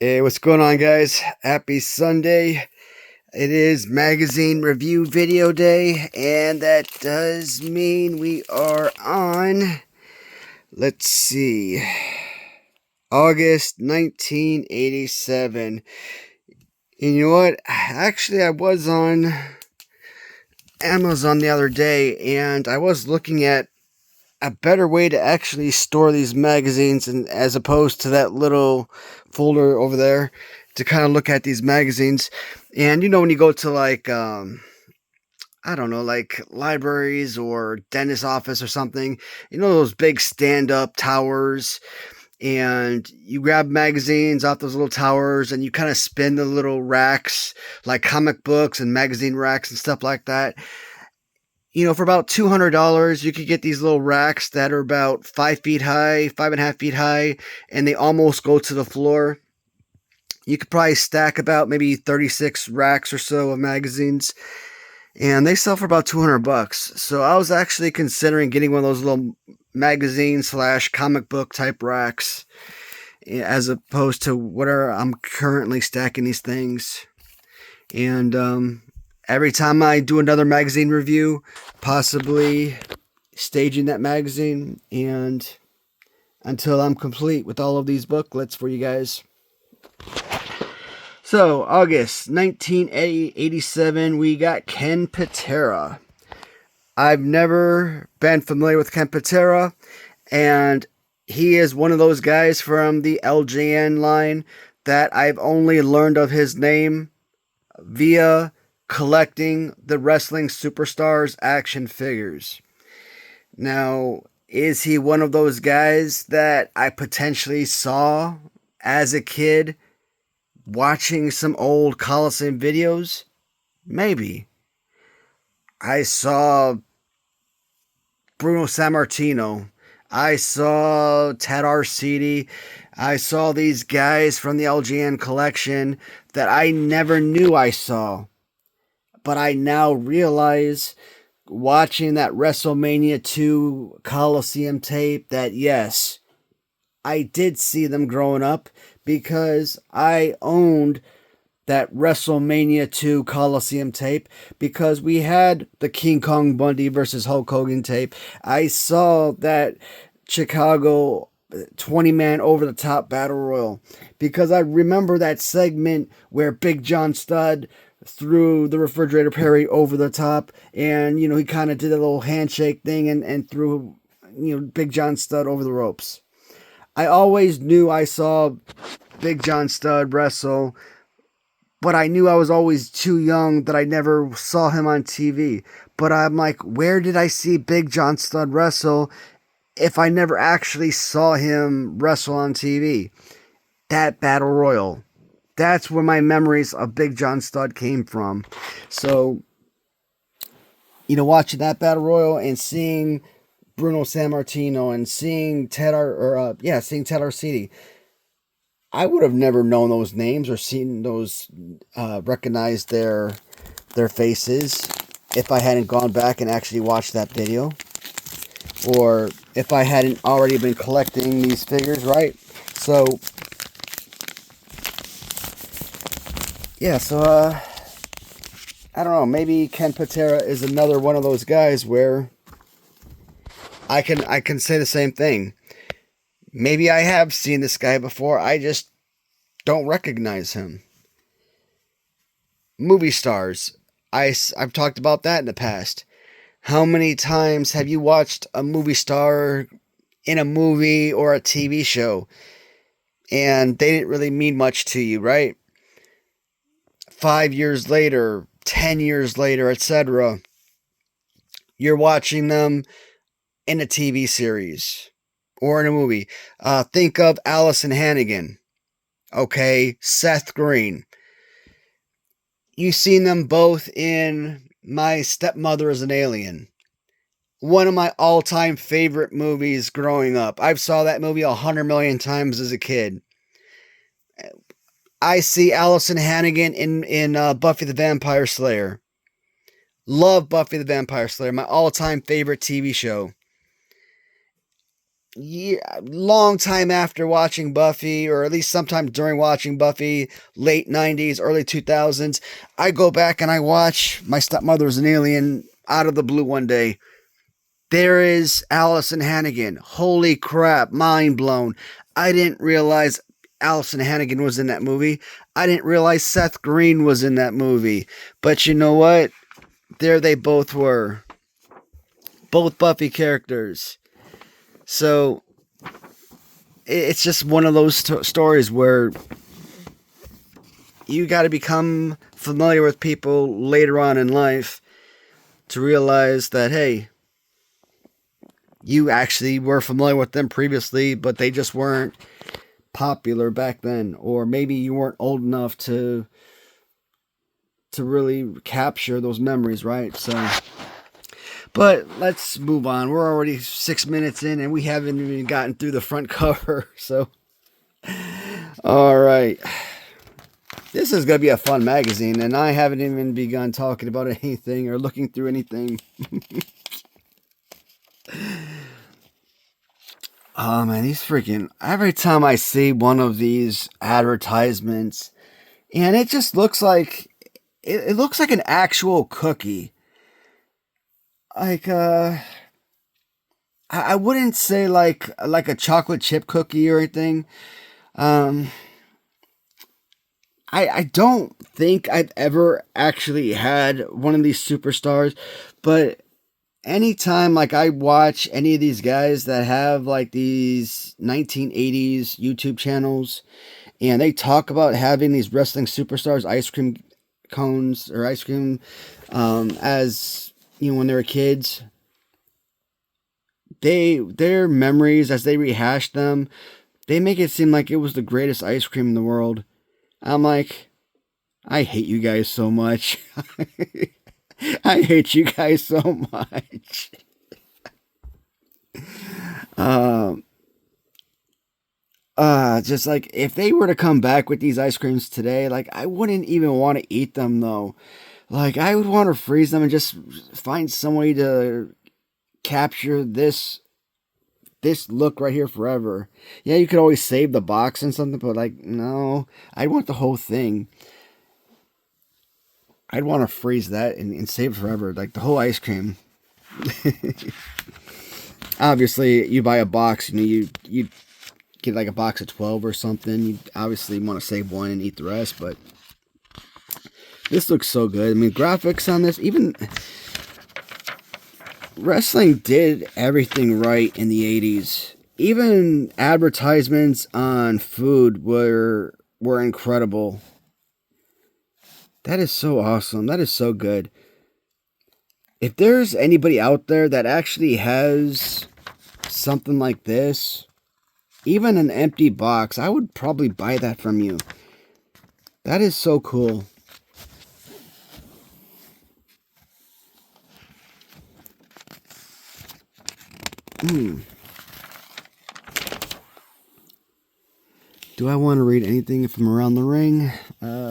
Hey, what's going on, guys? Happy Sunday. It is magazine review video day, and that does mean we are on, let's see, August 1987. And you know what? Actually, I was on Amazon the other day, and I was looking at a better way to actually store these magazines, and as opposed to that little folder over there, to kind of look at these magazines. And when you go to I don't know, like libraries or dentist office or something, those big stand-up towers, and you grab magazines off those little towers and you kind of spin the little racks, like comic books and magazine racks and stuff like that. For about $200, you could get these little racks that are about 5 feet high, 5.5 feet high, and they almost go to the floor. You could probably stack about maybe 36 racks or so of magazines, and they sell for about $200. So I was actually considering getting one of those little magazine slash comic book type racks, as opposed to whatever I'm currently stacking these things. And every time I do another magazine review, possibly staging that magazine, and until I'm complete with all of these booklets for you guys. So, August 1987, we got Ken Patera. I've never been familiar with Ken Patera, and he is one of those guys from the LJN line that I've only learned of his name via collecting the wrestling superstars action figures. Now, is he one of those guys that I potentially saw as a kid watching some old Coliseum videos? Maybe. I saw Bruno Sammartino. I saw Ted Arcidi. I saw these guys from the LGN collection that I never knew I saw. But I now realize, watching that WrestleMania 2 Coliseum tape, that yes, I did see them growing up, because I owned that WrestleMania 2 Coliseum tape, because we had the King Kong Bundy versus Hulk Hogan tape. I saw that Chicago 20-man over the top battle royal, because I remember that segment where Big John Studd threw the refrigerator Perry over the top, and he kind of did a little handshake thing and threw Big John Studd over the ropes. I always knew I saw Big John Studd wrestle, but I knew I was always too young that I never saw him on TV. But I'm like, where did I see Big John Studd wrestle if I never actually saw him wrestle on TV? That Battle Royal. That's where my memories of Big John Studd came from. So, watching that Battle Royal and seeing Bruno Sammartino and seeing Ted Arcidi, I would have never known those names or seen those, recognized their faces, if I hadn't gone back and actually watched that video, or if I hadn't already been collecting these figures, right? So, yeah, so, I don't know, maybe Ken Patera is another one of those guys where I can say the same thing. Maybe I have seen this guy before, I just don't recognize him. Movie stars. I've talked about that in the past. How many times have you watched a movie star in a movie or a TV show, and they didn't really mean much to you, right? 5 years later, 10 years later, etc., you're watching them in a TV series or in a movie. Think of Allison Hannigan. Okay, Seth Green. You've seen them both in My Stepmother is an Alien. One of my all-time favorite movies growing up. I've saw that movie 100 million times as a kid. I see Allison Hannigan in Buffy the Vampire Slayer. Love Buffy the Vampire Slayer, my all-time favorite TV show. long time after watching Buffy, or at least sometime during watching Buffy, late 90s, early 2000s, I go back and I watch My Stepmother's an Alien out of the blue one day. There is Allison Hannigan. Holy crap, mind blown. I didn't realize Allison Hannigan was in that movie. I didn't realize Seth Green was in that movie. But you know what? There they both were. Both Buffy characters. So it's just one of those stories where you got to become familiar with people later on in life to realize that, hey, you actually were familiar with them previously, but they just weren't popular back then. Or maybe you weren't old enough to really capture those memories, right? So, but let's move on. We're already 6 minutes in and we haven't even gotten through the front cover. So, all right. This is going to be a fun magazine, and I haven't even begun talking about anything or looking through anything. Oh man, these freaking, every time I see one of these advertisements, and it just looks like, it looks like an actual cookie. Like, I wouldn't say like a chocolate chip cookie or anything. I don't think I've ever actually had one of these superstars, but anytime like I watch any of these guys that have like these 1980s YouTube channels and they talk about having these wrestling superstars ice cream cones or ice cream as you know when they were kids, their memories as they rehash them, they make it seem like it was the greatest ice cream in the world. I'm like, I hate you guys so much. I hate you guys so much. Just like if they were to come back with these ice creams today, like I wouldn't even want to eat them though. Like I would want to freeze them and just find some way to capture this look right here forever. Yeah, you could always save the box and something, but like no, I want the whole thing. I'd want to freeze that and save it forever, like the whole ice cream. Obviously, you buy a box, you get like a box of 12 or something. You obviously want to save one and eat the rest, but this looks so good. I mean, graphics on this, even wrestling did everything right in the 80s. Even advertisements on food were incredible. That is so awesome. That is so good. If there's anybody out there that actually has something like this, even an empty box, I would probably buy that from you. That is so cool. Do I want to read anything from around the ring?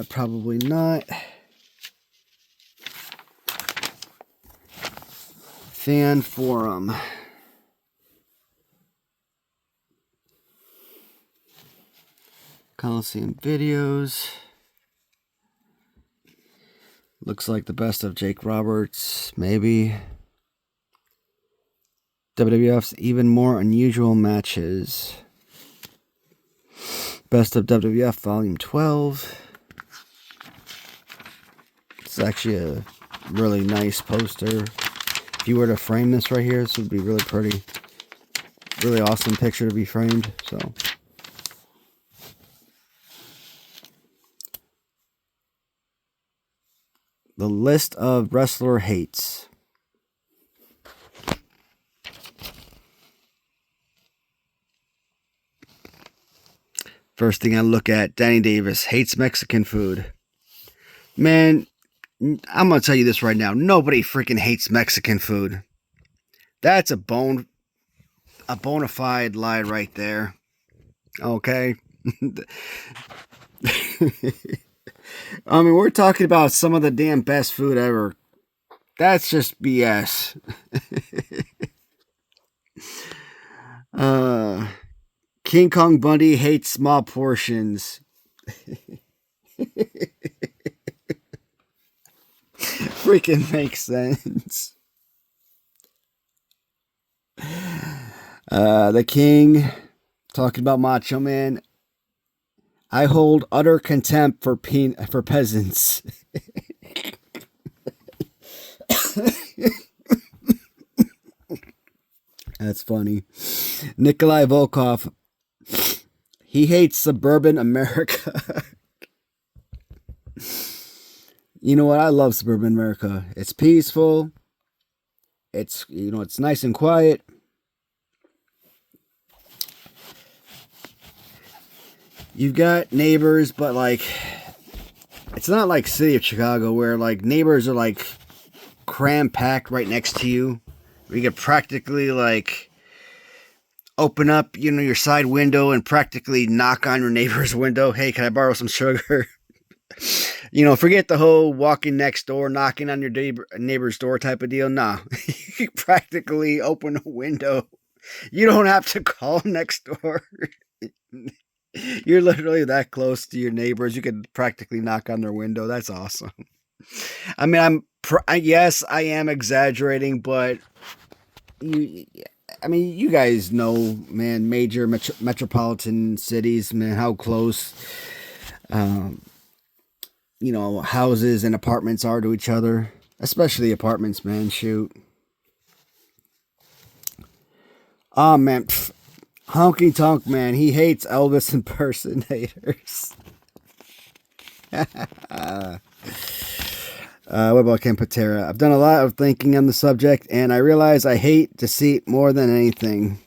Probably not. Fan forum. Coliseum videos. Looks like the best of Jake Roberts, maybe. WWF's even more unusual matches. Best of WWF Volume 12. It's actually a really nice poster. If you were to frame this right here, this would be really pretty. Really awesome picture to be framed. So, the list of wrestler hates. First thing I look at, Danny Davis hates Mexican food. Man, I'm going to tell you this right now. Nobody freaking hates Mexican food. That's a bona fide lie right there. Okay? I mean, we're talking about some of the damn best food ever. That's just BS. Uh, King Kong Bundy hates small portions. Freaking makes sense. The King talking about Macho Man. I hold utter contempt for peasants. That's funny. Nikolai Volkov. He hates suburban America. You know what? I love suburban America. It's peaceful. It's nice and quiet. You've got neighbors, but like it's not like city of Chicago where like neighbors are like cram packed right next to you. You could practically like open up, your side window and practically knock on your neighbor's window. Hey, can I borrow some sugar? Forget the whole walking next door, knocking on your neighbor's door type of deal. Nah, you practically open a window. You don't have to call next door. You're literally that close to your neighbors. You could practically knock on their window. That's awesome. I mean, yes, I am exaggerating, but you guys know, man, major metropolitan cities, man, how close, houses and apartments are to each other, especially apartments, man. Shoot. Oh, man. Honky Tonk Man, he hates Elvis impersonators. What about Ken Patera? I've done a lot of thinking on the subject, and I realize I hate deceit more than anything.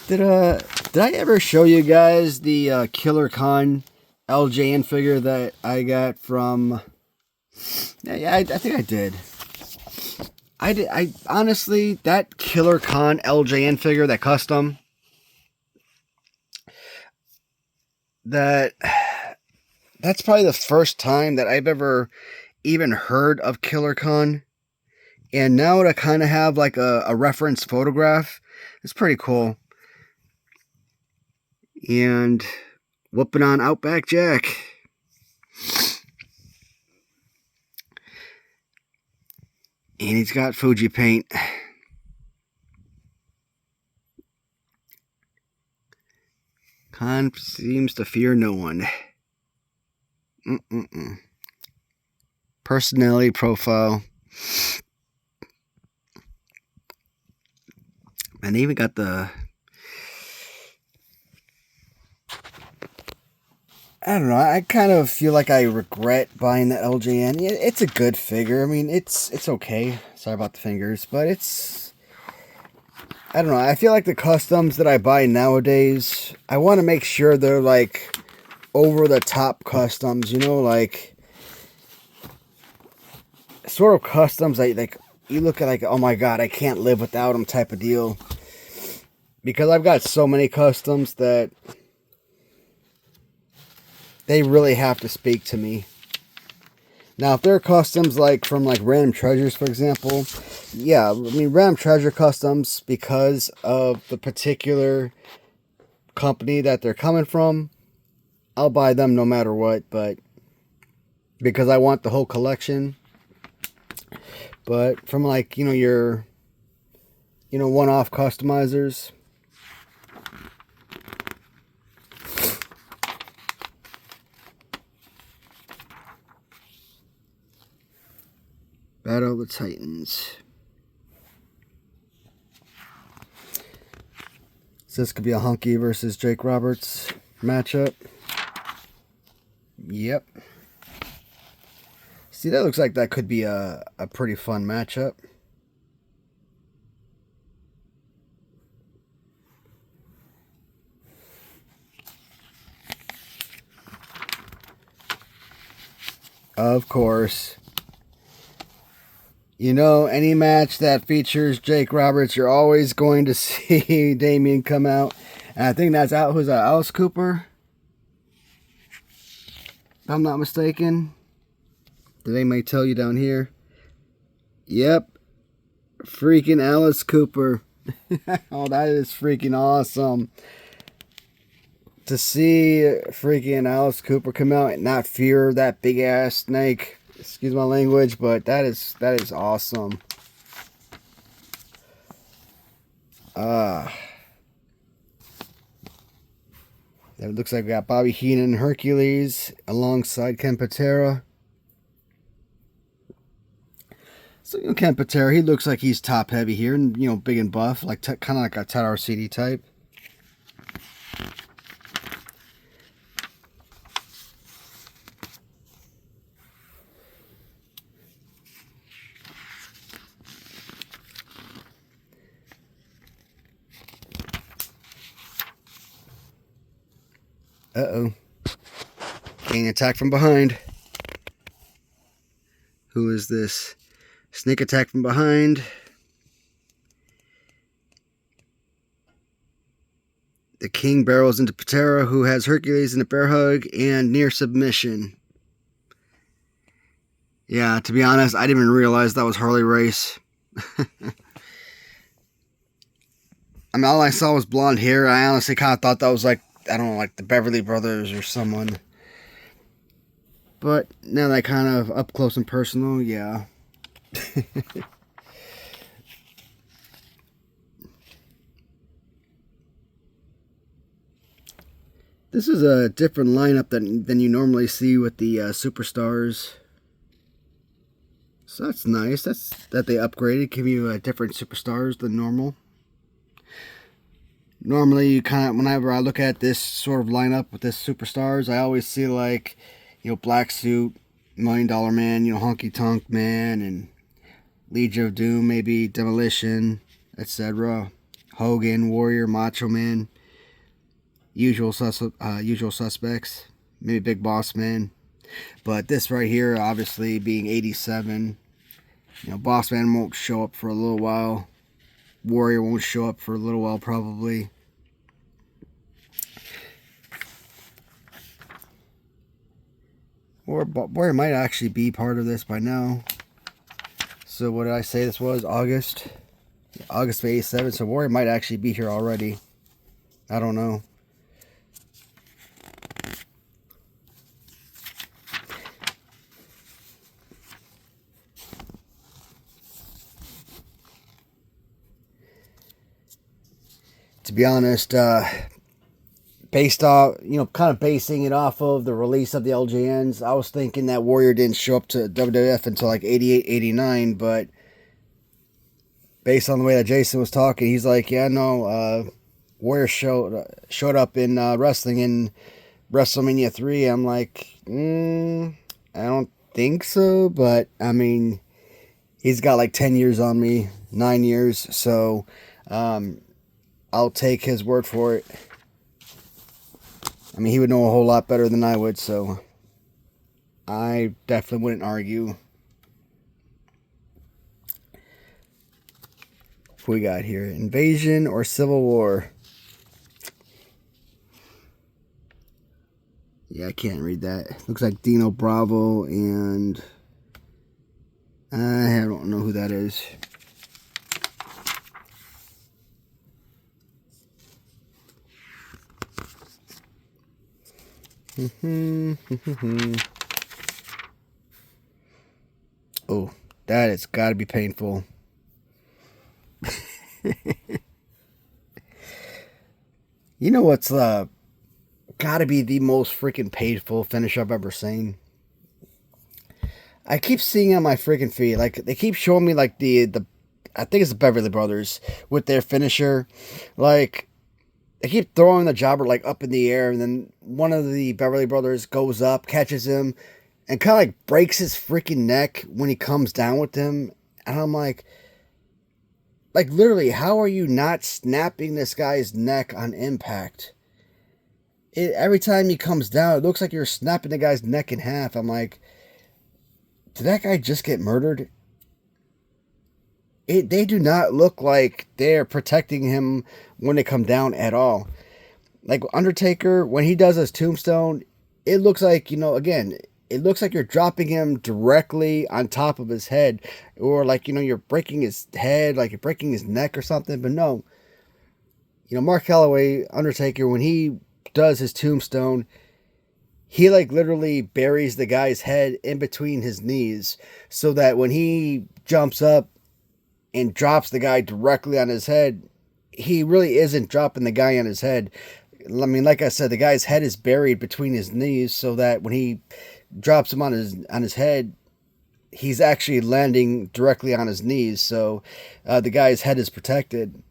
Did I ever show you guys the Killer Khan LJN figure that I got from? Yeah, I think I did. I honestly, that Killer Khan LJN figure, that custom, that's probably the first time that I've ever even heard of Killer Khan. And now to kind of have like a reference photograph, it's pretty cool. And whooping on Outback Jack. And he's got Fuji paint. Khan seems to fear no one. Personality profile. And they even got the... I don't know. I kind of feel like I regret buying that LJN. It's a good figure. I mean, it's okay. Sorry about the fingers, but it's... I don't know. I feel like the customs that I buy nowadays, I want to make sure they're like over-the-top customs, like sort of customs like you look at like, oh my god, I can't live without them type of deal. Because I've got so many customs that they really have to speak to me. Now, if they're customs like from like Random Treasures, for example, yeah, I mean Random Treasure customs, because of the particular company that they're coming from, I'll buy them no matter what, but because I want the whole collection. But from like, your one-off customizers, Battle of the Titans. So this could be a Hunky versus Jake Roberts matchup. Yep. See, that looks like that could be a pretty fun matchup. Of course. You know, any match that features Jake Roberts, you're always going to see Damien come out. And I think that's out. Who's that? Alice Cooper? If I'm not mistaken. Did anybody tell you down here? Yep. Freaking Alice Cooper. Oh, that is freaking awesome. To see freaking Alice Cooper come out and not fear that big ass snake. Excuse my language, but that is awesome. It looks like we got Bobby Heenan and Hercules alongside Ken Patera. So, you know, Ken Patera, he looks like he's top heavy here, and, you know, big and buff, like kind of like a Ted RCD type. Uh-oh. Getting attacked from behind. Who is this? Snake attack from behind. The King barrels into Patera, who has Hercules in a bear hug and near submission. Yeah, to be honest, I didn't even realize that was Harley Race. I mean, all I saw was blonde hair. I honestly kind of thought that was like, I don't know, like the Beverly Brothers or someone. But now that kind of up close and personal, yeah. This is a different lineup than you normally see with the superstars. So that's nice. That's that they upgraded, give you different superstars than normal. Normally, you kind of, whenever I look at this sort of lineup with this superstars, I always see like, you know, Black Suit, $1 Million Man, you know, Honky Tonk Man, and Legion of Doom, maybe Demolition, etc. Hogan, Warrior, Macho Man, usual suspects, maybe Big Boss Man. But this right here, obviously being 87, you know, Boss Man won't show up for a little while. Warrior won't show up for a little while, probably. Or Warrior might actually be part of this by now. So what did I say this was? August of 87. So Warrior might actually be here already. I don't know. To be honest, based off, you know, kind of basing it off of the release of the LJNs, I was thinking that Warrior didn't show up to WWF until like 88, 89, but based on the way that Jason was talking, he's like, yeah, no, Warrior showed up in wrestling in WrestleMania 3. I'm like, I don't think so, but I mean, he's got like 10 years on me, 9 years, so I'll take his word for it. I mean, he would know a whole lot better than I would, so I definitely wouldn't argue. What we got here? Invasion or Civil War? Yeah, I can't read that. Looks like Dino Bravo and I don't know who that is. Oh, that has got to be painful. You know what's got to be the most freaking painful finish I've ever seen? I keep seeing on my freaking feed, like they keep showing me like the I think it's the Beverly Brothers with their finisher, like they keep throwing the jobber like up in the air, and then one of the Beverly Brothers goes up, catches him, and kind of like breaks his freaking neck when he comes down with him. And I'm like literally, how are you not snapping this guy's neck on impact? Every time he comes down, it looks like you're snapping the guy's neck in half. I'm like, did that guy just get murdered? they do not look like they're protecting him when they come down at all. Like Undertaker, when he does his tombstone, it looks like, again, it looks like you're dropping him directly on top of his head, or like, you're breaking his head, like you're breaking his neck or something. But no, Mark Calloway, Undertaker, when he does his tombstone, he like literally buries the guy's head in between his knees, so that when he jumps up and drops the guy directly on his head, he really isn't dropping the guy on his head. I mean, like I said, the guy's head is buried between his knees, so that when he drops him on his head, he's actually landing directly on his knees. So the guy's head is protected,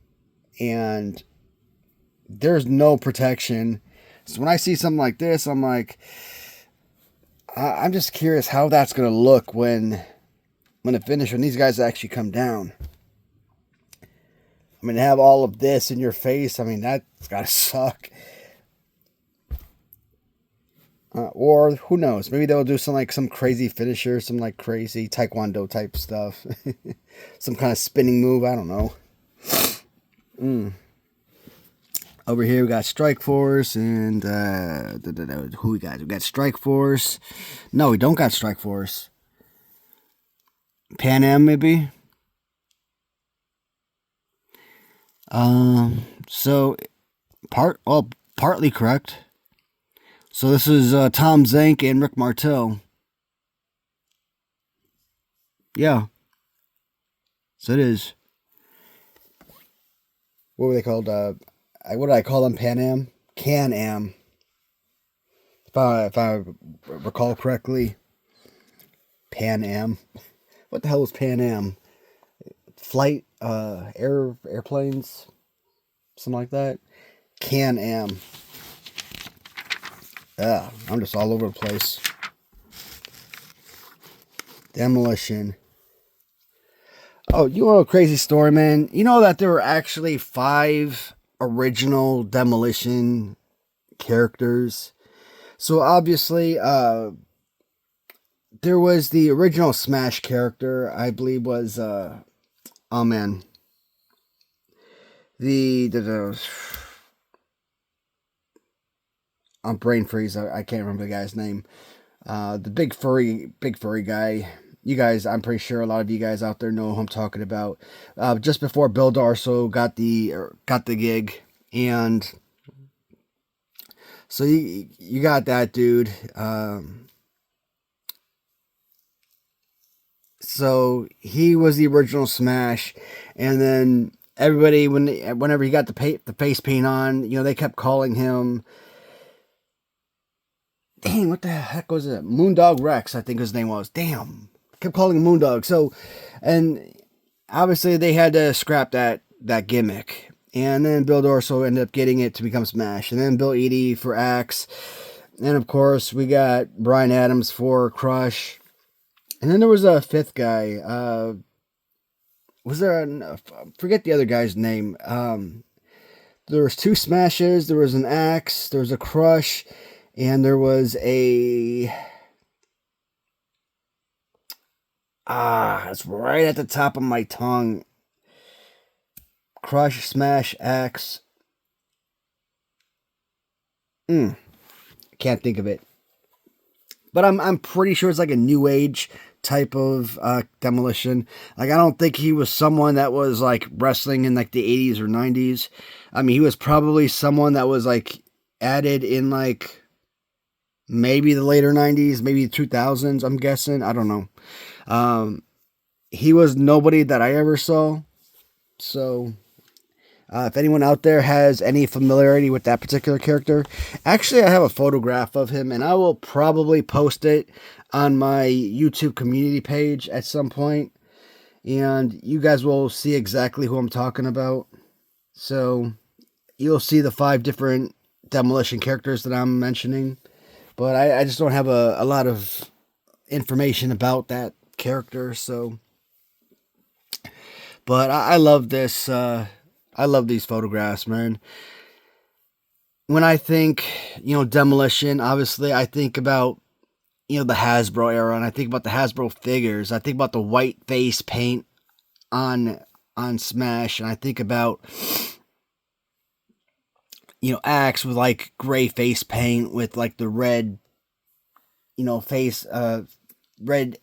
and there's no protection. So when I see something like this, I'm like, I'm just curious how that's gonna look when it finishes, when these guys actually come down. I mean, to have all of this in your face, I mean, that's gotta suck. Or who knows? Maybe they'll do some crazy finisher, some like crazy taekwondo type stuff, some kind of spinning move. I don't know. Over here we got Strike Force and who we got? We got Strike Force. No, we don't got Strike Force. Pan Am maybe. So partly correct. So this is Tom Zank and Rick Martel. Yeah. So it is. What were they called? What did I call them? Pan Am? Can Am. If I recall correctly. Pan Am. What the hell is Pan Am? Flight, airplanes? Something like that? Can Am. Yeah, I'm just all over the place. Demolition. Oh, you know a crazy story, man? You know that there were actually 5 original Demolition characters. So obviously, there was the original Smash character, I believe was, oh man. I'm brain freeze. I can't remember the guy's name. The big furry guy. You guys, I'm pretty sure a lot of you guys out there know who I'm talking about. Just before Bill Darso got the gig, and so you got that dude. So he was the original Smash, and then everybody whenever he got the face paint on, they kept calling him. Dang, what the heck was it? Moondog Rex, I think his name was. Damn. Kept calling him Moondog. So, and obviously they had to scrap that gimmick. And then Bill Darso ended up getting it to become Smash. And then Bill Eadie for Axe. And of course, we got Bryan Adams for Crush. And then there was a 5th guy. Was there forget the other guy's name. There was 2 Smashes. There was an Axe. There was a Crush. And there was a... it's right at the top of my tongue. Crush, Smash, Axe. Can't think of it. But I'm pretty sure it's like a new age type of Demolition. Like, I don't think he was someone that was like wrestling in like the 80s or 90s. I mean, he was probably someone that was like added in like maybe the later 90s, maybe 2000s, I'm guessing. I don't know. He was nobody that I ever saw. So, if anyone out there has any familiarity with that particular character, actually I have a photograph of him, and I will probably post it on my YouTube community page at some point, and you guys will see exactly who I'm talking about. So, you'll see the 5 different Demolition characters that I'm mentioning. But I just don't have a lot of information about that character, so. But I love this. I love these photographs, man. When I think, Demolition, obviously I think about, the Hasbro era, and I think about the Hasbro figures. I think about the white face paint on Smash, and I think about, Axe with like gray face paint with like the red, face red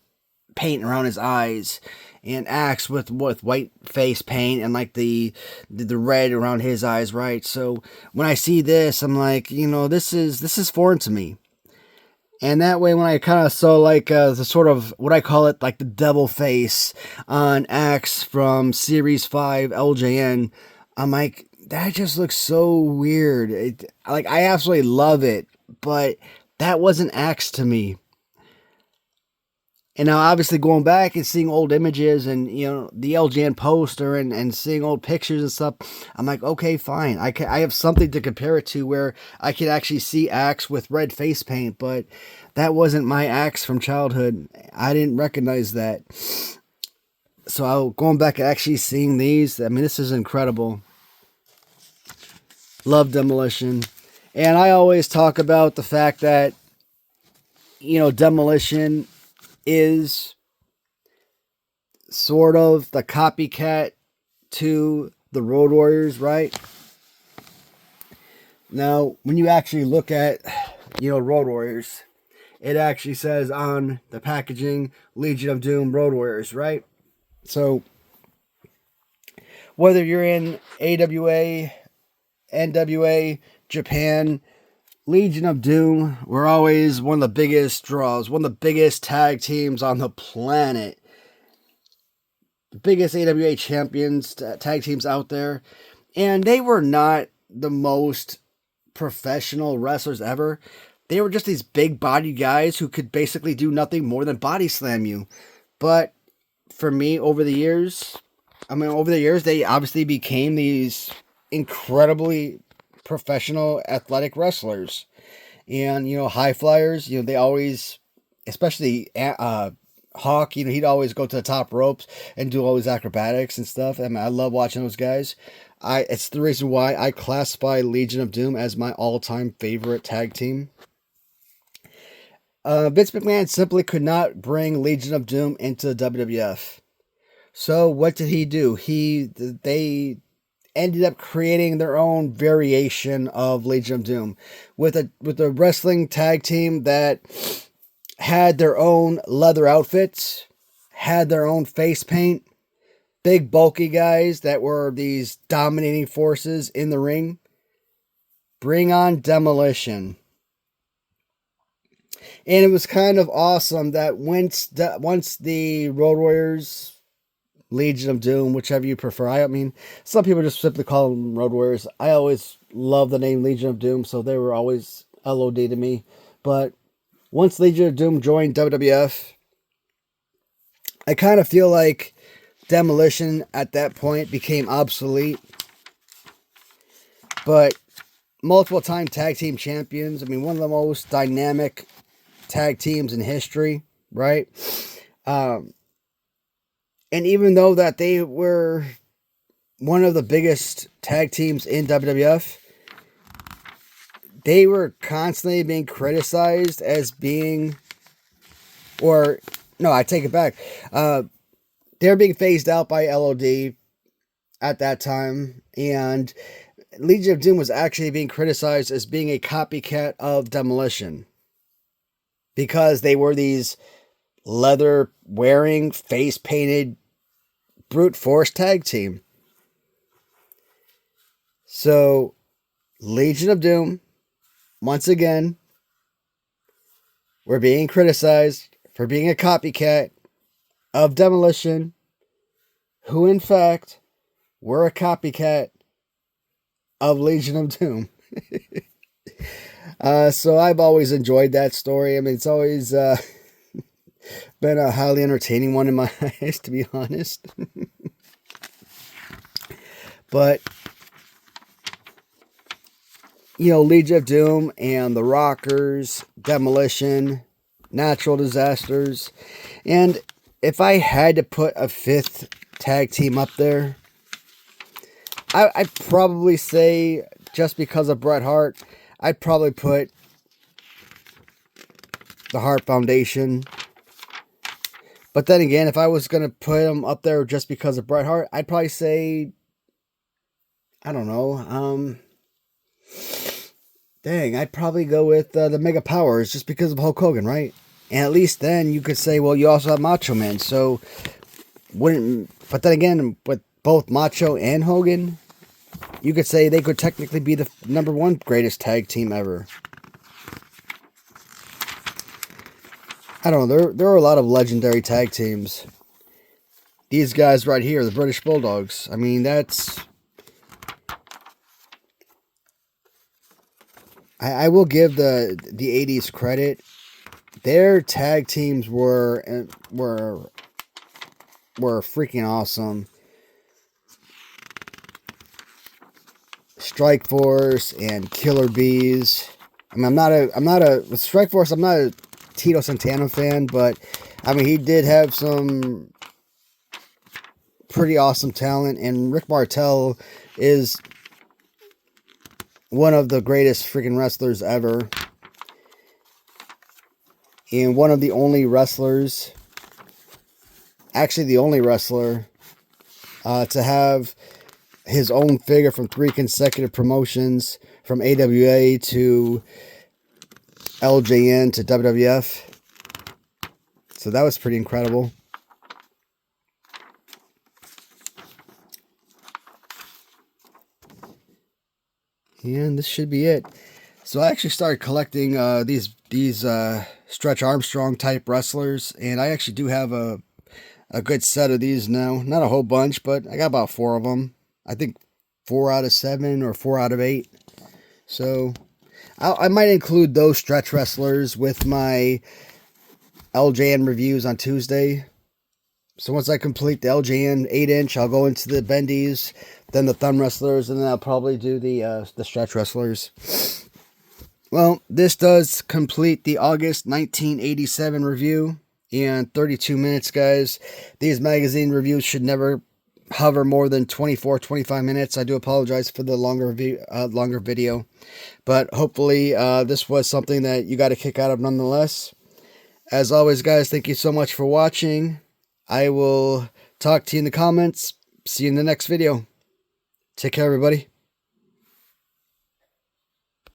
paint around his eyes, and Axe with white face paint and like the red around his eyes, right? So when I see this, I'm like, this is foreign to me. And that way, when I kind of saw like the sort of what I call it, like the devil face on Axe from Series 5 LJN, I'm like, that just looks so weird. I absolutely love it, but that wasn't Axe to me. And now, obviously, going back and seeing old images and, the LJN poster and seeing old pictures and stuff, I'm like, okay, fine. I have something to compare it to where I could actually see Axe with red face paint, but that wasn't my Axe from childhood. I didn't recognize that. So going back and actually seeing these, I mean, this is incredible. Love Demolition. And I always talk about the fact that, Demolition is sort of the copycat to the Road Warriors, right? Now, when you actually look at, Road Warriors, it actually says on the packaging, Legion of Doom Road Warriors, right? So, whether you're in AWA, NWA, Japan, Legion of Doom were always one of the biggest draws, one of the biggest tag teams on the planet. The biggest AWA champions, tag teams out there. And they were not the most professional wrestlers ever. They were just these big body guys who could basically do nothing more than body slam you. But for me, over the years, they obviously became these incredibly professional athletic wrestlers. And, high flyers, they always, especially Hawk, he'd always go to the top ropes and do all these acrobatics and stuff. I mean, I love watching those guys. It's the reason why I classify Legion of Doom as my all-time favorite tag team. Vince McMahon simply could not bring Legion of Doom into WWF. So what did he do? They ended up creating their own variation of Legion of Doom with a wrestling tag team that had their own leather outfits, had their own face paint, big bulky guys that were these dominating forces in the ring. Bring on Demolition. And it was kind of awesome that once the Road Warriors, Legion of Doom, whichever you prefer. I mean, some people just simply call them Road Warriors. I always love the name Legion of Doom, so they were always LOD to me. But once Legion of Doom joined WWF, I kind of feel like Demolition at that point became obsolete. But multiple time tag team champions. I mean, one of the most dynamic tag teams in history, right? And even though that they were one of the biggest tag teams in WWF, they were constantly being criticized as being, or no, I take it back. They were being phased out by LOD at that time, and Legion of Doom was actually being criticized as being a copycat of Demolition because they were these leather wearing, face painted brute force tag team. So Legion of Doom, once again, were being criticized for being a copycat of Demolition, who in fact were a copycat of Legion of Doom. So I've always enjoyed that story. I mean, it's always been a highly entertaining one in my eyes, to be honest. But, Legion of Doom and the Rockers, Demolition, Natural Disasters. And if I had to put a fifth tag team up there, I'd probably say, just because of Bret Hart, I'd probably put the Hart Foundation. But then again, if I was going to put him up there just because of Bret Hart, I'd probably say, I don't know, dang, I'd probably go with the Mega Powers just because of Hulk Hogan, right? And at least then you could say, well, you also have Macho Man, so wouldn't, but then again, with both Macho and Hogan, you could say they could technically be the #1 greatest tag team ever. I don't know, there are a lot of legendary tag teams. These guys right here, the British Bulldogs, I mean, that's... I will give the 80s credit. Their tag teams were freaking awesome. Strike Force and Killer Bees. I mean, with Strike Force, I'm not a Tito Santana fan, but I mean, he did have some pretty awesome talent, and Rick Martel is one of the greatest freaking wrestlers ever. And one of the only wrestlers, actually the only wrestler, to have his own figure from 3 consecutive promotions, from AWA to LJN to WWF. So that was pretty incredible. And this should be it. So I actually started collecting these Stretch Armstrong type wrestlers, and I actually do have a good set of these now. Not a whole bunch, but I got about 4 of them. I think 4 out of 7 or 4 out of 8. So I might include those Stretch wrestlers with my LJN reviews on Tuesday. So once I complete the LJN 8-inch, I'll go into the bendies, then the thumb wrestlers, and then I'll probably do the Stretch wrestlers. Well, this does complete the August 1987 review in 32 minutes, guys. These magazine reviews should never hover more than 24-25 minutes. I do apologize for the longer video, but hopefully this was something that you got a kick out of nonetheless. As always, guys, thank you so much for watching. I will talk to you in the comments. See you in the next video. Take care, everybody.